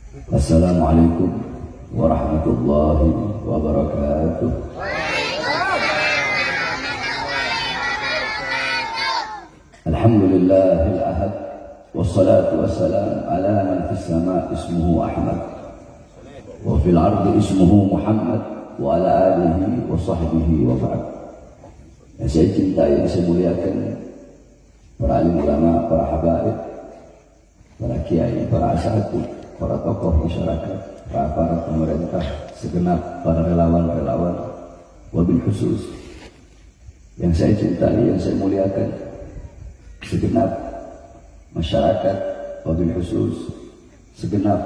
Assalamualaikum warahmatullahi wabarakatuh. Alhamdulillahil ahad, wassalatu wassalam ala man fis sama ismuhu Ahmad wa fil ardi ismuhu Muhammad wa ala alihi wa sahbihi wa ba'd. Yang saya cintai, yang saya muliakan para alim ulama, para habaib, para kiai, para asatidz, para tokoh masyarakat, para aparat pemerintah, segenap para relawan-relawan, wabil khusus yang saya cintai, yang saya muliakan, segenap masyarakat, wabil khusus segenap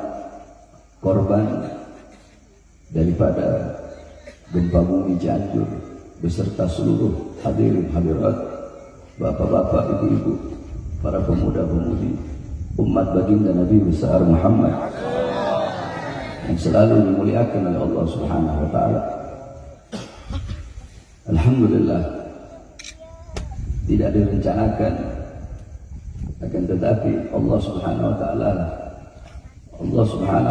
korban daripada gempa bumi Cianjur beserta seluruh hadirin hadirat, bapak-bapak, ibu-ibu, para pemuda-pemudi umat baginda Nabi besar Muhammad yang selalu dimuliakan oleh Allah Subhanahu wa taala. Alhamdulillah, tidak direncanakan, akan tetapi Allah Subhanahu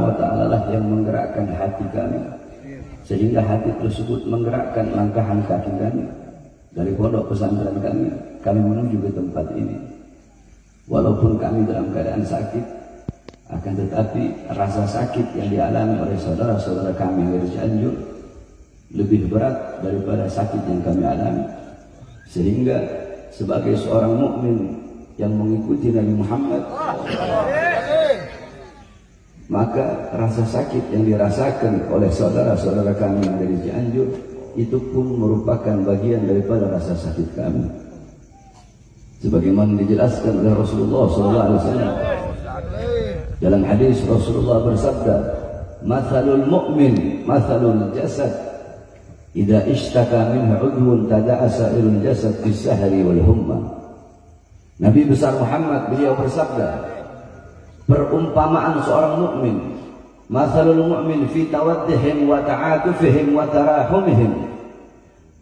wa taala lah yang menggerakkan hati kami, sehingga hati tersebut menggerakkan langkahan kaki kami dari pondok pesantren kami menuju ke tempat ini. Walaupun kami dalam keadaan sakit, akan tetapi rasa sakit yang dialami oleh saudara-saudara kami dari Cianjur lebih berat daripada sakit yang kami alami, sehingga sebagai seorang mukmin yang mengikuti Nabi Muhammad, maka rasa sakit yang dirasakan oleh saudara-saudara kami dari Cianjur itu pun merupakan bagian daripada rasa sakit kami. Sebagaimana dijelaskan oleh Rasulullah SAW dalam hadis, Rasulullah bersabda, "Mathalul mu'min mathalul jasad, idza ishtaka minhu 'udwun tada'a sa'irul jasad bis-sahri wal humma." Nabi besar Muhammad beliau bersabda, perumpamaan seorang mukmin, mathalul mu'min fi tawaddihim wa ta'atufihim wa tarahumihim,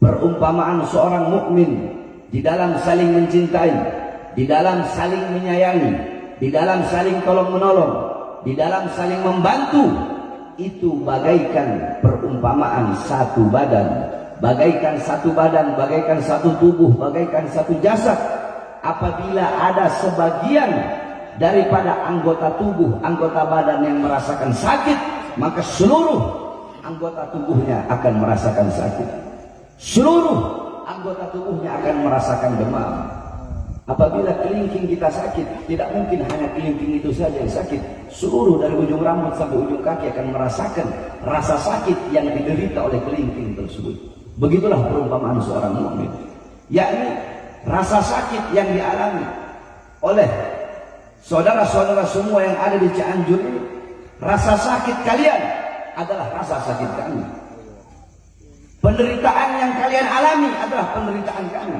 perumpamaan seorang mukmin di dalam saling mencintai, di dalam saling menyayangi, di dalam saling tolong menolong, di dalam saling membantu, itu bagaikan perumpamaan satu badan, bagaikan satu badan, bagaikan satu tubuh, bagaikan satu jasad. Apabila ada sebagian daripada anggota tubuh, anggota badan yang merasakan sakit, maka seluruh anggota tubuhnya akan merasakan sakit. Seluruh anggota tubuhnya akan merasakan demam. Apabila kelingking kita sakit, tidak mungkin hanya kelingking itu saja yang sakit. Seluruh dari ujung rambut sampai ujung kaki akan merasakan rasa sakit yang diderita oleh kelingking tersebut. Begitulah perumpamaan seorang mukmin, yakni rasa sakit yang dialami oleh saudara-saudara semua yang ada di Cianjur ini. Rasa sakit kalian adalah rasa sakit kami. Penderitaan yang kalian alami adalah penderitaan kami.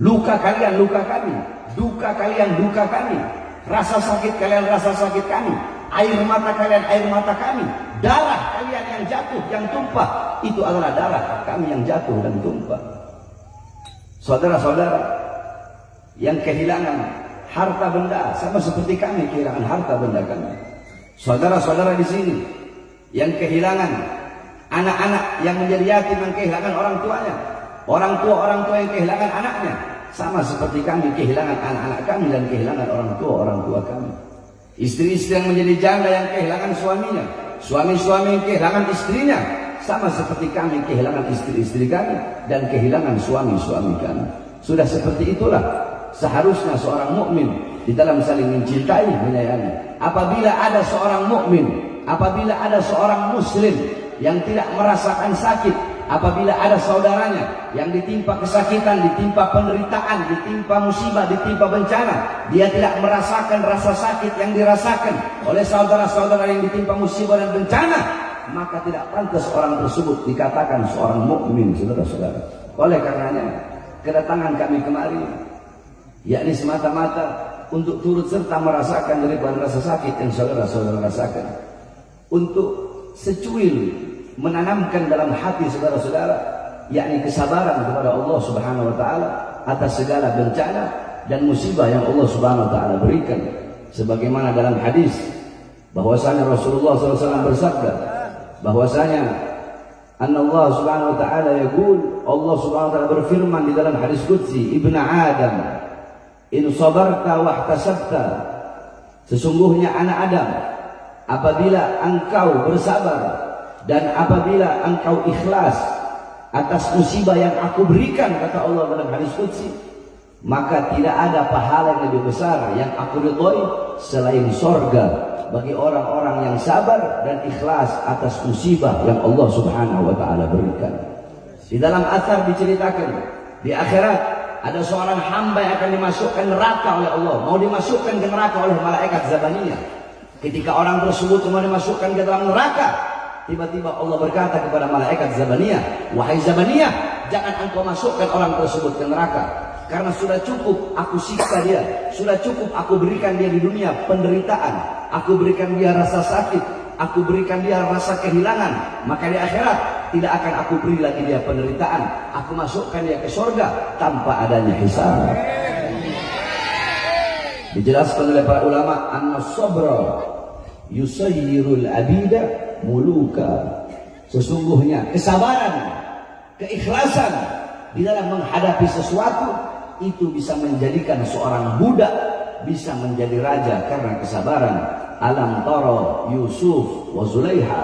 Luka kalian luka kami, duka kalian duka kami, rasa sakit kalian rasa sakit kami, air mata kalian air mata kami, darah kalian yang jatuh yang tumpah itu adalah darah kami yang jatuh dan tumpah. Saudara-saudara yang kehilangan harta benda sama seperti kami kehilangan harta benda kami. Saudara-saudara di sini yang kehilangan anak-anak yang menjadi yatim, yang kehilangan orang tuanya, orang tua yang kehilangan anaknya, sama seperti kami kehilangan anak-anak kami dan kehilangan orang tua kami. Istri-istri yang menjadi janda yang kehilangan suaminya, suami-suami yang kehilangan istrinya, sama seperti kami kehilangan istri-istri kami dan kehilangan suami-suami kami. Sudah seperti itulah seharusnya seorang mukmin di dalam saling mencintai, menyayangi. Apabila ada seorang mukmin, apabila ada seorang muslim yang tidak merasakan sakit, apabila ada saudaranya yang ditimpa kesakitan, ditimpa penderitaan, ditimpa musibah, ditimpa bencana, dia tidak merasakan rasa sakit yang dirasakan oleh saudara-saudara yang ditimpa musibah dan bencana, maka tidak pantas orang tersebut dikatakan seorang mukmin, saudara-saudara. Oleh karenanya, kedatangan kami kemari yakni semata-mata untuk turut serta merasakan daripada rasa sakit yang saudara-saudara rasakan, untuk secuil menanamkan dalam hati saudara-saudara yakni kesabaran kepada Allah Subhanahu wa taala atas segala bencana dan musibah yang Allah Subhanahu wa taala berikan. Sebagaimana dalam hadis bahwasanya Rasulullah SAW bersabda bahwasanya Allah Subhanahu wa taala yaqul, Allah Subhanahu wa taala berfirman di dalam hadis qudsi, Ibnu Adam, in sabarta wa ihtasabta, sesungguhnya anak Adam, apabila engkau bersabar dan apabila engkau ikhlas atas musibah yang aku berikan, kata Allah dalam hadis qudsi, maka tidak ada pahala yang lebih besar yang aku ridhoi selain sorga bagi orang-orang yang sabar dan ikhlas atas musibah yang Allah Subhanahu wa taala berikan. Di dalam athar diceritakan, di akhirat ada seorang hamba yang akan dimasukkan neraka oleh Allah, mau dimasukkan ke neraka oleh malaikat Zabaniyah. Ketika orang tersebut mau dimasukkan ke dalam neraka, tiba-tiba Allah berkata kepada malaikat Zabaniyah, wahai Zabaniyah, jangan engkau masukkan orang tersebut ke neraka, karena sudah cukup aku siksa dia, sudah cukup aku berikan dia di dunia penderitaan, aku berikan dia rasa sakit, aku berikan dia rasa kehilangan, maka di akhirat tidak akan aku beri lagi dia penderitaan, aku masukkan dia ke surga tanpa adanya hisab. Dijelaskan oleh para ulama, an-sabra yusayyirul abida muluka, sesungguhnya kesabaran, keikhlasan di dalam menghadapi sesuatu itu bisa menjadikan seorang budak bisa menjadi raja karena kesabaran. Alam tara Yusuf wa Zulaiha,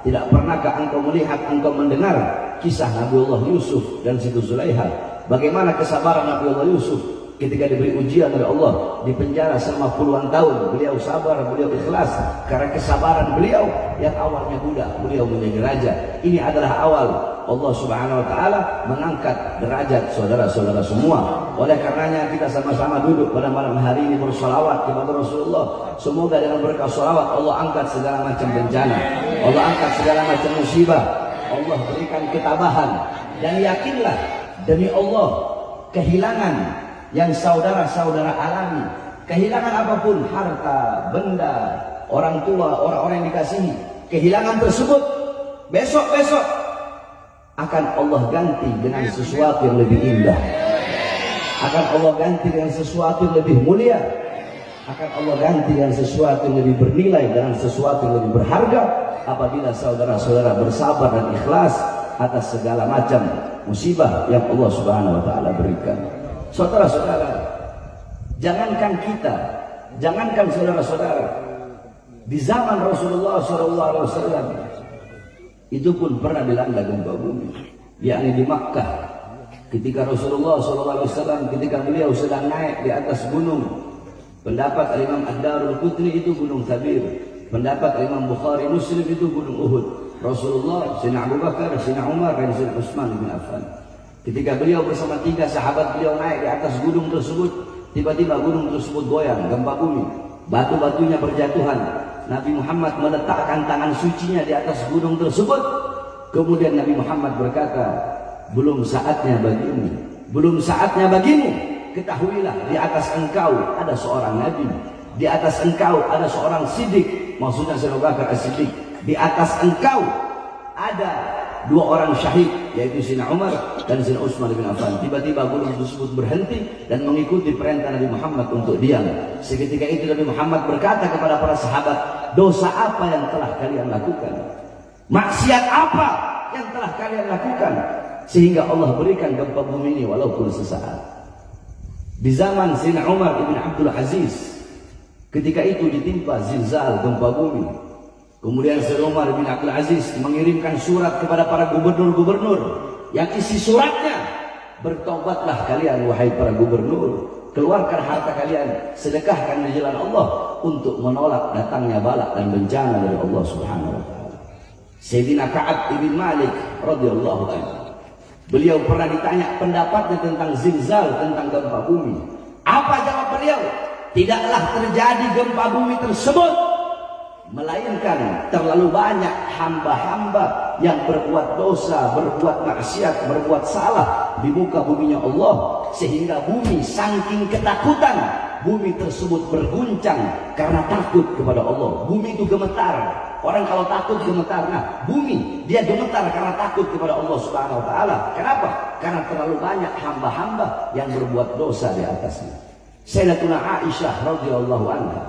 tidak pernahkah engkau melihat, engkau mendengar kisah Nabiullah Yusuf dan Siti Zulaiha, bagaimana kesabaran Nabiullah Yusuf ketika diberi ujian oleh Allah, di penjara selama puluhan tahun, beliau sabar, beliau ikhlas karena kesabaran beliau yang awalnya budak, beliau menjadi raja. Ini adalah awal Allah Subhanahu wa taala mengangkat derajat saudara-saudara semua. Oleh karenanya kita sama-sama duduk pada malam hari ini bersolawat kepada Rasulullah. Semoga dengan berkah solawat Allah angkat segala macam bencana, Allah angkat segala macam musibah, Allah berikan ketabahan. Dan yakinlah demi Allah, kehilangan yang saudara-saudara alami, kehilangan apapun, harta, benda, orang tua, orang-orang yang dikasihi, kehilangan tersebut besok-besok akan Allah ganti dengan sesuatu yang lebih indah, akan Allah ganti dengan sesuatu yang lebih mulia, akan Allah ganti dengan sesuatu yang lebih bernilai, dengan sesuatu yang lebih berharga apabila saudara-saudara bersabar dan ikhlas atas segala macam musibah yang Allah Subhanahu wa taala berikan. Saudara-saudara, jangankan kita, jangankan saudara-saudara, di zaman Rasulullah SAW itu pun pernah dilanda gempa bumi, yakni di Makkah. Ketika Rasulullah SAW, ketika beliau sedang naik di atas gunung, pendapat Imam Ad-Darul Qutni itu gunung Thabir, pendapat Imam Bukhari Muslim itu gunung Uhud. Rasulullah, Sayyidina Abu Bakar, Sayyidina Umar, dan Sayyidina Utsman bin Affan, ketika beliau bersama 3 sahabat beliau naik di atas gunung tersebut, tiba-tiba gunung tersebut goyang, gempa bumi, batu-batunya berjatuhan. Nabi Muhammad meletakkan tangan sucinya di atas gunung tersebut. Kemudian Nabi Muhammad berkata, belum saatnya bagimu, belum saatnya bagimu. Ketahuilah, di atas engkau ada seorang Nabi, di atas engkau ada seorang Siddiq, maksudnya Sayyidina Abu Bakar As-Siddiq, di atas engkau ada 2 orang syahid, yaitu Sayyidina Umar dan Sayyidina Utsman bin Affan. Tiba-tiba gunung tersebut berhenti dan mengikuti perintah Nabi Muhammad untuk diam. Seketika itu Nabi Muhammad berkata kepada para sahabat, dosa apa yang telah kalian lakukan? Maksiat apa yang telah kalian lakukan sehingga Allah berikan gempa bumi ini walaupun sesaat? Di zaman Sayyidina Umar bin Abdul Aziz, ketika itu ditimpa zilzal, gempa bumi. Kemudian Sayyidina Umar bin Abdul Aziz mengirimkan surat kepada para gubernur-gubernur, yang isi suratnya, bertobatlah kalian wahai para gubernur, keluarkan harta kalian, sedekahkan di jalan Allah untuk menolak datangnya bala dan bencana dari Allah Subhanahu wa taala. Sayyidina Ka'ab bin Malik radhiyallahu anhu, beliau pernah ditanya pendapatnya tentang zilzal, tentang gempa bumi. Apa jawab beliau? Tidaklah terjadi gempa bumi tersebut melainkan terlalu banyak hamba-hamba yang berbuat dosa, berbuat maksiat, berbuat salah di muka buminya Allah, sehingga bumi saking ketakutan, bumi tersebut berguncang karena takut kepada Allah. Bumi itu gemetar. Orang kalau takut gemetar. Nah, bumi dia gemetar karena takut kepada Allah Subhanahu wa taala. Kenapa? Karena terlalu banyak hamba-hamba yang berbuat dosa di atasnya. Sayyidatuna Aisyah radhiyallahu anha,